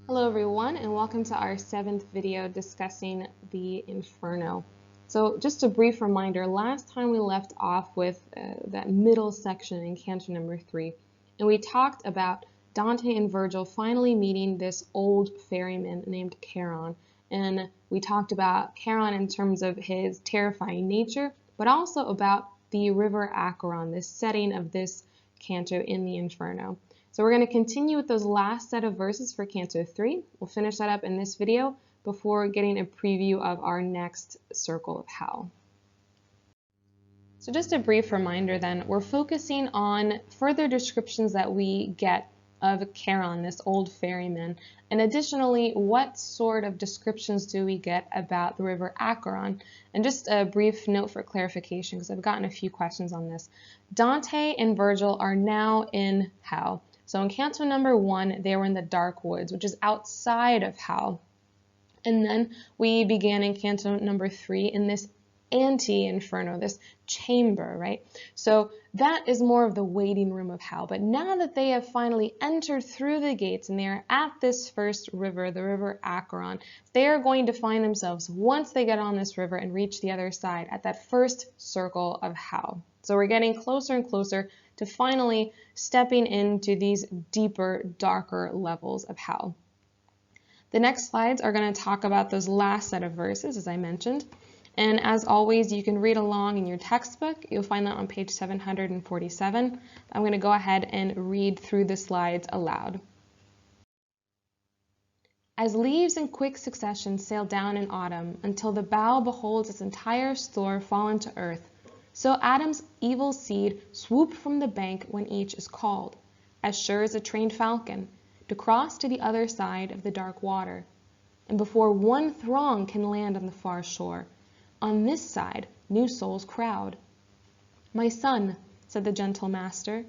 Hello everyone, and welcome to our 7th video discussing the Inferno. So just a brief reminder, last time we left off with that middle section in Canto number 3, and we talked about Dante and Virgil finally meeting this old ferryman named Acheron, and we talked about Acheron in terms of his terrifying nature, but also about the river Acheron, this setting of this canto in the Inferno. So we're going to continue with those last set of verses for Canto 3. We'll finish that up in this video before getting a preview of our next circle of hell. So just a brief reminder then, we're focusing on further descriptions that we get of Acheron, this old ferryman, and additionally, what sort of descriptions do we get about the river Acheron? And just a brief note for clarification, because I've gotten a few questions on this. Dante and Virgil are now in hell. So in Canto number 1, they were in the dark woods, which is outside of hell. And then we began in Canto number 3 in this anti-inferno, this chamber, right? So that is more of the waiting room of hell. But now that they have finally entered through the gates and they are at this first river, the river Acheron, they are going to find themselves, once they get on this river and reach the other side, at that first circle of hell. So we're getting closer and closer to finally stepping into these deeper, darker levels of hell. The next slides are going to talk about those last set of verses, as I mentioned. And as always, you can read along in your textbook. You'll find that on page 747. I'm going to go ahead and read through the slides aloud. As leaves in quick succession sail down in autumn until the bough beholds its entire store fallen to earth, so Adam's evil seed swoop from the bank when each is called, as sure as a trained falcon, to cross to the other side of the dark water. And before one throng can land on the far shore, on this side new souls crowd. My son, said the gentle master,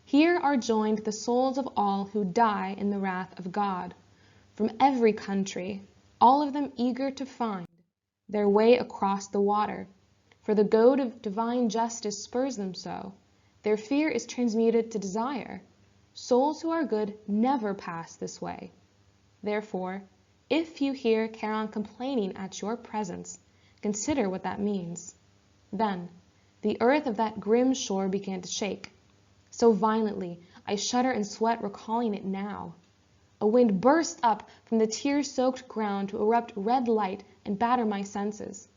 here are joined the souls of all who die in the wrath of God, from every country, all of them eager to find their way across the water. For the goad of divine justice spurs them so. Their fear is transmuted to desire. Souls who are good never pass this way. Therefore, if you hear Acheron complaining at your presence, consider what that means. Then, the earth of that grim shore began to shake. So violently, I shudder and sweat recalling it now. A wind burst up from the tear-soaked ground to erupt red light and batter my senses.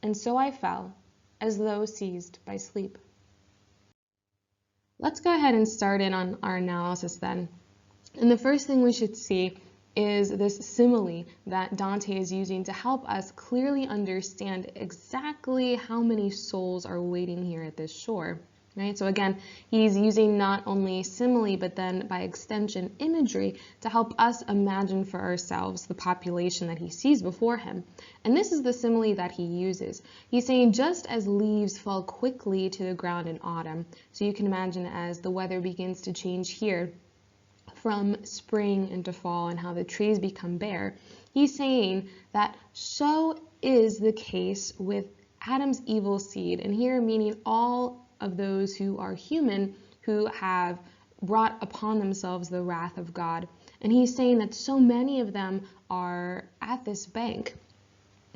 And so I fell, as though seized by sleep. Let's go ahead and start in on our analysis then. And the first thing we should see is this simile that Dante is using to help us clearly understand exactly how many souls are waiting here at this shore. Right? So again, he's using not only simile, but then by extension imagery to help us imagine for ourselves the population that he sees before him. And this is the simile that he uses. He's saying just as leaves fall quickly to the ground in autumn, so you can imagine as the weather begins to change here from spring into fall and how the trees become bare, he's saying that so is the case with Adam's evil seed, and here meaning all of those who are human who have brought upon themselves the wrath of God. And he's saying that so many of them are at this bank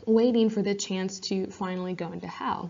waiting for the chance to finally go into hell.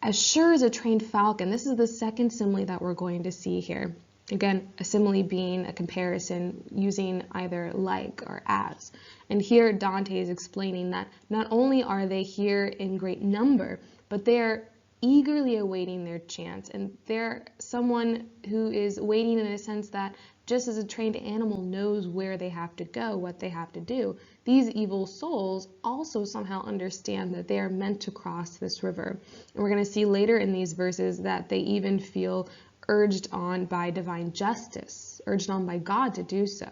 As sure as a trained falcon, this is the second simile that we're going to see here. Again, a simile being a comparison using either like or as. And here Dante is explaining that not only are they here in great number, but they're eagerly awaiting their chance, and they're someone who is waiting in a sense that just as a trained animal knows where they have to go, what they have to do, these evil souls also somehow understand that they are meant to cross this river. And we're going to see later in these verses that they even feel urged on by divine justice, urged on by God to do so.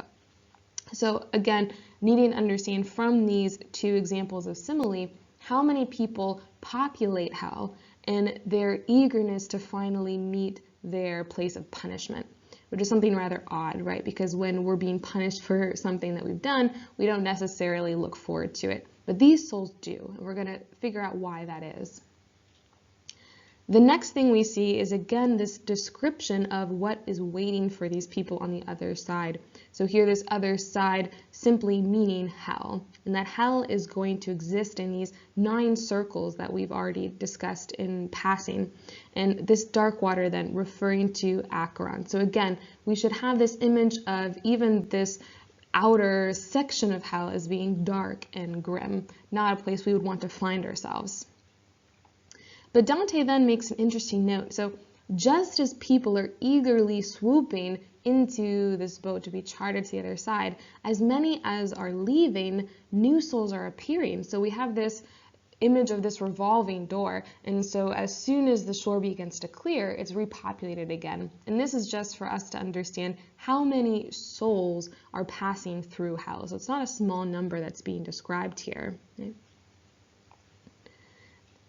So again, needing to understand from these two examples of simile, how many people populate hell and their eagerness to finally meet their place of punishment, which is something rather odd, right? Because when we're being punished for something that we've done, we don't necessarily look forward to it. But these souls do, and we're going to figure out why that is. The next thing we see is again this description of what is waiting for these people on the other side. So here this other side simply meaning hell, and that hell is going to exist in these 9 circles that we've already discussed in passing, and this dark water then referring to Acheron. So again, we should have this image of even this outer section of hell as being dark and grim, not a place we would want to find ourselves. But Dante then makes an interesting note. So just as people are eagerly swooping into this boat to be chartered to the other side, as many as are leaving, new souls are appearing. So we have this image of this revolving door, and so as soon as the shore begins to clear, it's repopulated again. And this is just for us to understand how many souls are passing through hell. So it's not a small number that's being described here. Right?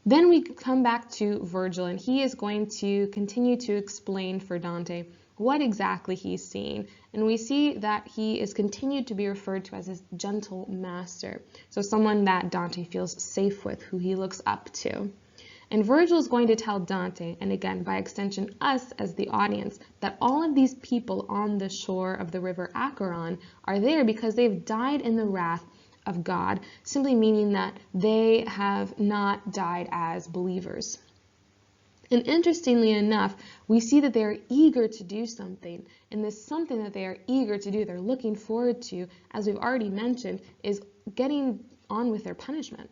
Then we come back to Virgil, and he is going to continue to explain for Dante what exactly he's seeing. And we see that he is continued to be referred to as his gentle master. So someone that Dante feels safe with, who he looks up to. And Virgil is going to tell Dante, and again, by extension, us as the audience, that all of these people on the shore of the river Acheron are there because they've died in the wrath of God, simply meaning that they have not died as believers. And interestingly enough, we see that they are eager to do something, and this something that they are eager to do, they're looking forward to, as we've already mentioned, is getting on with their punishment.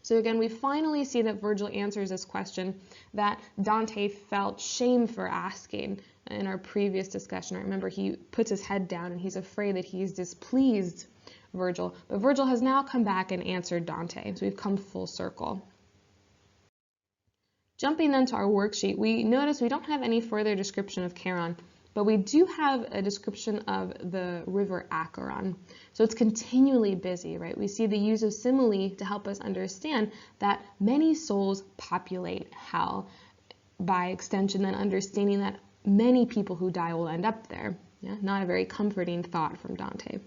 So again, we finally see that Virgil answers this question that Dante felt shame for asking in our previous discussion. I remember he puts his head down and he's afraid that he's displeased Virgil, but Virgil has now come back and answered Dante, so we've come full circle. Jumping then to our worksheet, we notice we don't have any further description of Charon, but we do have a description of the river Acheron. So it's continually busy, right? We see the use of simile to help us understand that many souls populate hell. By extension, then understanding that many people who die will end up there. Yeah? Not a very comforting thought from Dante.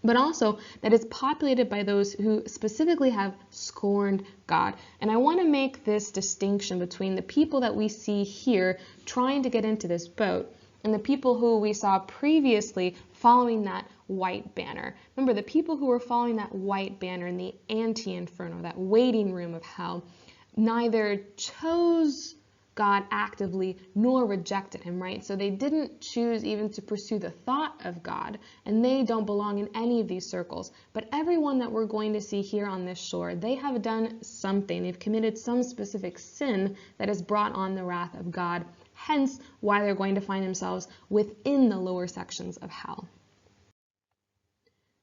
But also that it's populated by those who specifically have scorned God. And I want to make this distinction between the people that we see here trying to get into this boat and the people who we saw previously following that white banner. Remember, the people who were following that white banner in the anti-inferno, that waiting room of hell, neither chose God actively nor rejected him, right? So they didn't choose even to pursue the thought of God, and they don't belong in any of these circles. But everyone that we're going to see here on this shore, they have done something. They've committed some specific sin that has brought on the wrath of God, hence why they're going to find themselves within the lower sections of hell.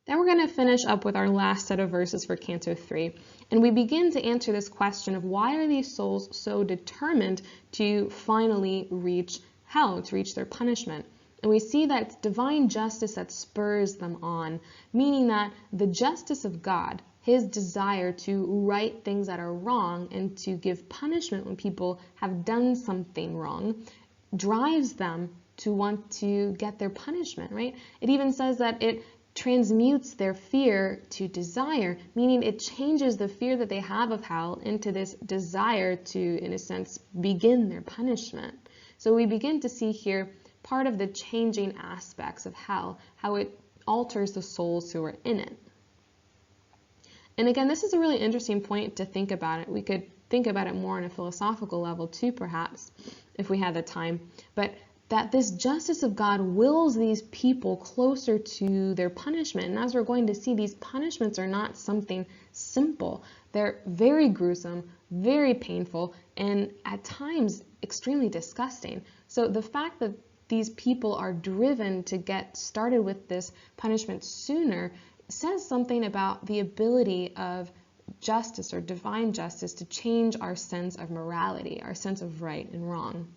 Then we're going to finish up with our last set of verses for Canto 3. And we begin to answer this question of why are these souls so determined to finally reach hell, to reach their punishment. And we see that it's divine justice that spurs them on, meaning that the justice of God, his desire to right things that are wrong and to give punishment when people have done something wrong, drives them to want to get their punishment, right? It even says that it transmutes their fear to desire, meaning it changes the fear that they have of hell into this desire to, in a sense, begin their punishment. So we begin to see here part of the changing aspects of hell, how it alters the souls who are in it. And again, this is a really interesting point to think about it. We could think about it more on a philosophical level too, perhaps, if we had the time. But that this justice of God wills these people closer to their punishment. And as we're going to see, these punishments are not something simple. They're very gruesome, very painful, and at times extremely disgusting. So the fact that these people are driven to get started with this punishment sooner says something about the ability of justice or divine justice to change our sense of morality, our sense of right and wrong.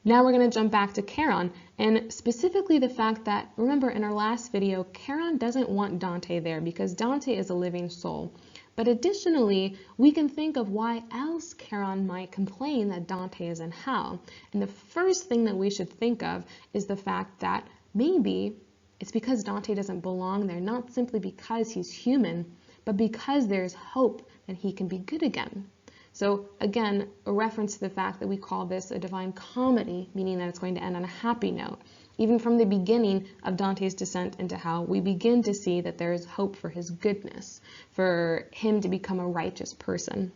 Now we're going to jump back to Charon, and specifically the fact that, remember in our last video, Charon doesn't want Dante there because Dante is a living soul. But additionally, we can think of why else Charon might complain that Dante is in hell. And the first thing that we should think of is the fact that maybe it's because Dante doesn't belong there, not simply because he's human, but because there's hope and he can be good again. So again, a reference to the fact that we call this a divine comedy, meaning that it's going to end on a happy note. Even from the beginning of Dante's descent into hell, we begin to see that there is hope for his goodness, for him to become a righteous person.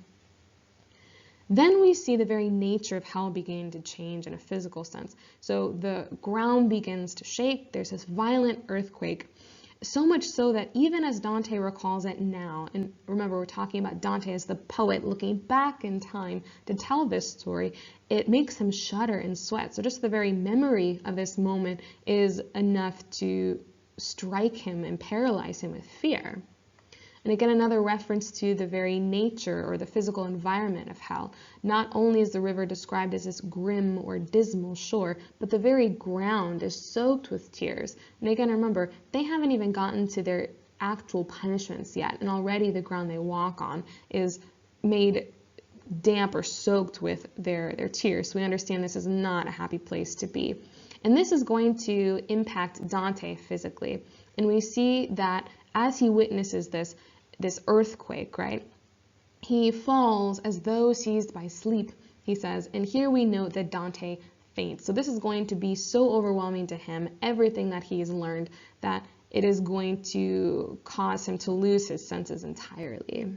Then we see the very nature of hell beginning to change in a physical sense. So the ground begins to shake, there's this violent earthquake, so much so that even as Dante recalls it now, and remember we're talking about Dante as the poet looking back in time to tell this story, it makes him shudder and sweat. So just the very memory of this moment is enough to strike him and paralyze him with fear. And again, another reference to the very nature or the physical environment of hell. Not only is the river described as this grim or dismal shore, but the very ground is soaked with tears. And again, remember, they haven't even gotten to their actual punishments yet, and already the ground they walk on is made damp or soaked with their tears. So we understand this is not a happy place to be. And this is going to impact Dante physically. And we see that as he witnesses this earthquake, right? He falls as though seized by sleep, he says, and here we note that Dante faints. So this is going to be so overwhelming to him, everything that he has learned, that it is going to cause him to lose his senses entirely.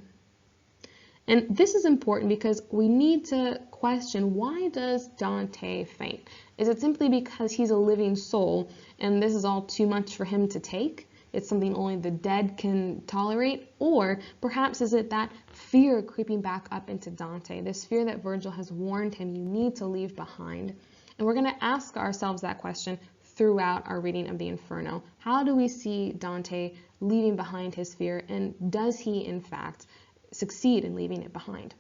And this is important because we need to question, why does Dante faint? Is it simply because he's a living soul and this is all too much for him to take? It's something only the dead can tolerate? Or perhaps is it that fear creeping back up into Dante, this fear that Virgil has warned him you need to leave behind? And we're going to ask ourselves that question throughout our reading of the Inferno. How do we see Dante leaving behind his fear, and does he in fact succeed in leaving it behind?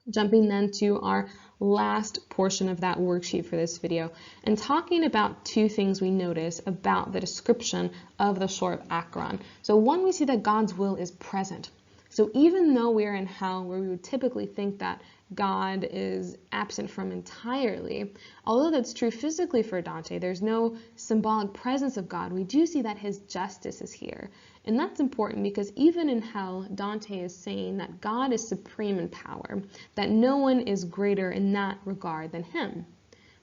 Jumping then to our last portion of that worksheet for this video, and talking about two things we notice about the description of the shore of Acheron. So one, we see that God's will is present. So even though we are in hell, where we would typically think that God is absent from entirely, although that's true physically for Dante, there's no symbolic presence of God, we do see that his justice is here. And that's important because even in hell, Dante is saying that God is supreme in power, that no one is greater in that regard than him.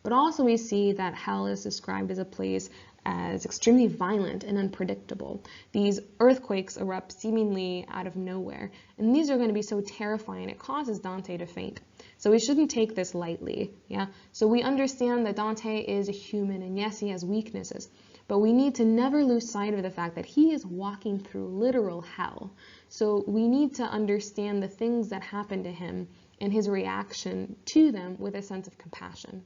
But also we see that hell is described as a place as extremely violent and unpredictable. These earthquakes erupt seemingly out of nowhere, and these are going to be so terrifying it causes Dante to faint. So we shouldn't take this lightly, yeah? So we understand that Dante is a human, and yes, he has weaknesses, but we need to never lose sight of the fact that he is walking through literal hell. So we need to understand the things that happen to him and his reaction to them with a sense of compassion.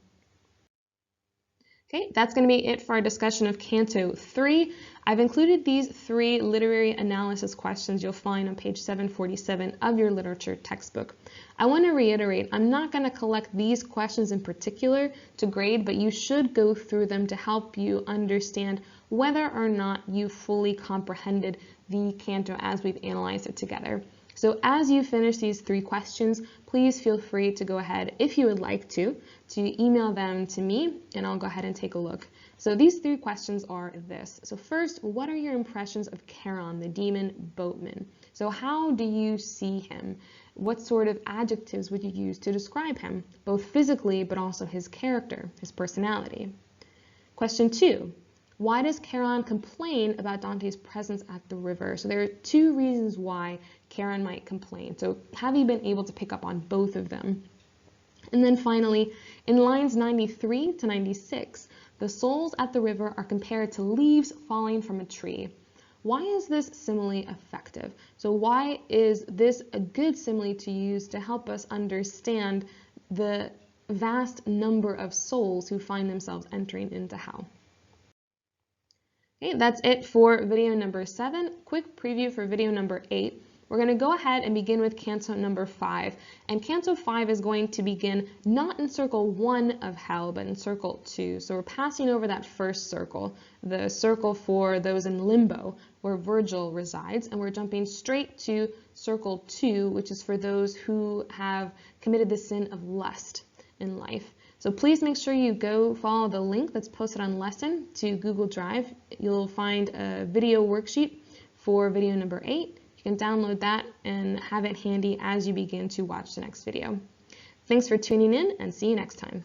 Okay, that's going to be it for our discussion of Canto 3. I've included these 3 literary analysis questions you'll find on page 747 of your literature textbook. I want to reiterate, I'm not going to collect these questions in particular to grade, but you should go through them to help you understand whether or not you fully comprehended the canto as we've analyzed it together. So as you finish these 3 questions, please feel free to go ahead, if you would like to email them to me, and I'll go ahead and take a look. So these 3 questions are this. So first, what are your impressions of Acheron, the demon boatman? So how do you see him? What sort of adjectives would you use to describe him, both physically but also his character, his personality? Question 2. Why does Acheron complain about Dante's presence at the river? So there are 2 reasons why Acheron might complain. So have you been able to pick up on both of them? And then finally, in lines 93 to 96, the souls at the river are compared to leaves falling from a tree. Why is this simile effective? So why is this a good simile to use to help us understand the vast number of souls who find themselves entering into hell? Okay, that's it for video number 7. Quick preview for video number 8. We're going to go ahead and begin with canto number 5. And canto 5 is going to begin not in circle 1 of hell, but in circle 2. So we're passing over that first circle, the circle for those in limbo, where Virgil resides, and we're jumping straight to circle 2, which is for those who have committed the sin of lust in life. So please make sure you go follow the link that's posted on Lesson to Google Drive. You'll find a video worksheet for video number 8. You You can download that and have it handy as you begin to watch the next video. Thanks for tuning in, and see you next time.